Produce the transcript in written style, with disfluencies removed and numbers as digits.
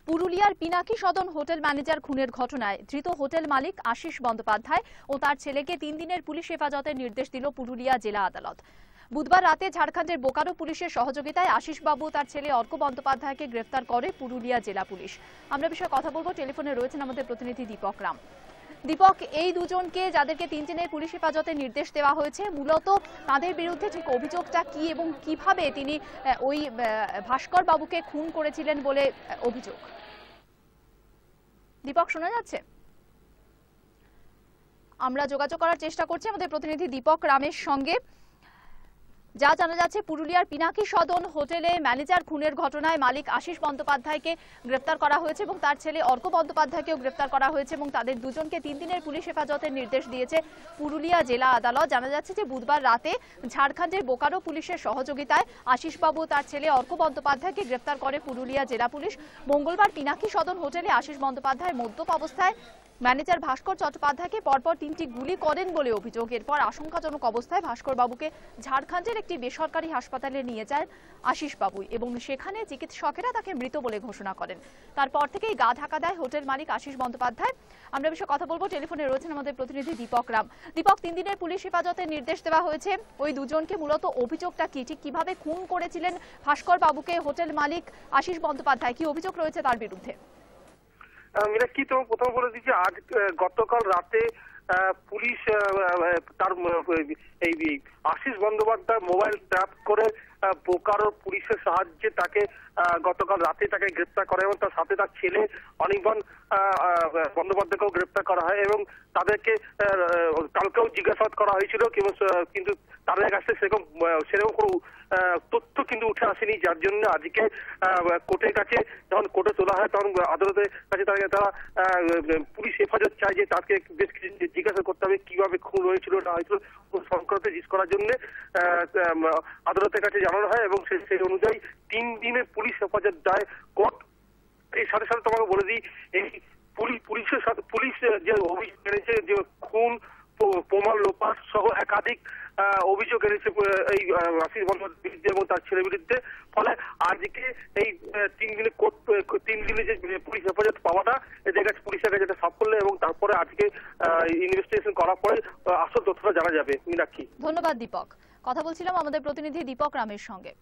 পুরুলিয়ার পিনাকি সদন hotel manager খুনের ঘটনায় ধৃত হোটেল মালিক আশিস বন্দ্যোপাধ্যায় ও তার ছেলেকে 3 দিনের পুলিশ হেফাজতের নির্দেশ দিল পুরুলিয়া জেলা আদালত। বুধবার রাতে ঝাড়খণ্ডের বোকারো পুলিশের সহযোগিতায় আশিস বাবু তার ছেলে অর্ক বন্দ্যোপাধ্যায়কে গ্রেফতার করে পুরুলিয়া জেলা পুলিশ। আমরা বিষয়ে কথা বলবো, টেলিফোনে রয়েছেন আমাদের প্রতিনিধি দীপক রাম। দীপক, এই দুজনকে যাদেরকে 3 দিনের পুলিশ হেফাজতের নির্দেশ দেওয়া হয়েছে, মূলত তাদের বিরুদ্ধে ঠিক অভিযোগটা কি এবং কিভাবে তিনি ওই ভাস্কর বাবুকে খুন করেছিলেন বলে অভিযোগ? দীপক, শোনা যাচ্ছে? আমরা যোগাযোগ করার চেষ্টা করছি আমাদের প্রতিনিধি দীপক রামের সঙ্গে। যা জানা যাচ্ছে, পুরুলিয়ার পিনাকি সদন হোটেলে ম্যানেজার খুনের ঘটনায় মালিক আশিস বন্দ্যোপাধ্যায়কে গ্রেফতার করা হয়েছে এবং তার ছেলে অর্ক বন্দ্যোপাধ্যায়কেও গ্রেফতার করা হয়েছে এবং তাদের দুজনকে 3 দিনের পুলিশ হেফাজতের নির্দেশ দিয়েছে পুরুলিয়া জেলা আদালত। জানা যাচ্ছে যে বুধবার রাতে ঝাড়খণ্ডের বোকারো পুলিশের সহযোগিতায় আশিস বাবু তার ছেলে অর্ক বন্দ্যোপাধ্যায়কে গ্রেফতার করে পুরুলিয়া জেলা পুলিশ। মঙ্গলবার পিনাকি সদন হোটেলে আশিস বন্দ্যোপাধ্যায় মদ্যপ অবস্থায় ম্যানেজার ভাস্কর চট্টোপাধ্যায়কে পরপর 3টি গুলি করেন বলে অভিযোগ। এরপর আশঙ্কাজনক অবস্থায় ভাস্কর বাবুকে ঝাড়খণ্ডের একটি বেসরকারি হাসপাতালে নিয়ে যায় আশিস বাবু এবং সেখানে চিকিৎসকেরা তাকে মৃত বলে ঘোষণা করেন। তারপর থেকেই গা ঢাকা দেয় হোটেল মালিক আশিস বন্দ্যোপাধ্যায়। আমরা বিষয়ে কথা বলবো, টেলিফোনে রয়েছেন আমাদের প্রতিনিধি দীপক রাম। দীপক, 3 দিনের পুলিশ হেফাজতের নির্দেশ দেওয়া হয়েছে, ওই দুজনকে মূলত অভিযোগটা কি, ঠিক কিভাবে খুন করেছিলেন ভাস্কর বাবুকে হোটেল মালিক আশিস বন্দ্যোপাধ্যায়, কি অভিযোগ রয়েছে তার বিরুদ্ধে? কি তো প্রথম বলে দিচ্ছি, আজ গতকাল রাতে পুলিশ তার এই আশিস বন্দ্যোপাধ্যায় মোবাইল ট্র্যাপ করে বোকারো পুলিশের সাহায্যে তাকে গতকাল রাতে তাকে গ্রেপ্তার করে এবং তার সাথে তার ছেলে অনির্বাণ বন্দ্যোপাধ্যায়কেও গ্রেপ্তার করা হয় এবং তাদেরকে কালকেও জিজ্ঞাসাবাদ করা হয়েছিল, কিন্তু তাদের কাছে সেরকম কোনো তথ্য কিন্তু উঠে আসেনি, যার জন্য আজকে কোর্টের কাছে যখন কোর্টে তোলা হয় তখন আদালতের কাছে তারা পুলিশ হেফাজত চায় যে তাকে বেশ কিছু জিজ্ঞাসা করতে হবে কিভাবে খুন হয়েছিল না হয়েছিল সংক্রান্ত জিজ্ঞেস করার জন্য আদালতের কাছে জানানো হয় এবং সেই অনুযায়ী 3 দিনের পুলিশ হেফাজত দেয় কোর্ট। এর সাথে সাথে তোমাকে বলে দিই, এই পুলিশের সাথে পুলিশ যে অভিযোগ এনেছে যে খুন, প্রমাণ লোপাট সহ একাধিক অভিযোগ এনেছে এই আশিস বন্দ্যোপাধ্যায়ের বিরুদ্ধে এবং তার ছেলের বিরুদ্ধে। ফলে আজকে এই 3 দিনে যে পুলিশ হেফাজত পাওয়াটা এদের কাছে পুলিশের কাছে একটা সাফল্য এবং তারপরে আজকে ইনভেস্টিগেশন করার পরে আসল তথ্যটা জানা যাবে। মীনাক্ষী, ধন্যবাদ দীপক। কথা বলছিলাম আমাদের প্রতিনিধি দীপক রামের সঙ্গে।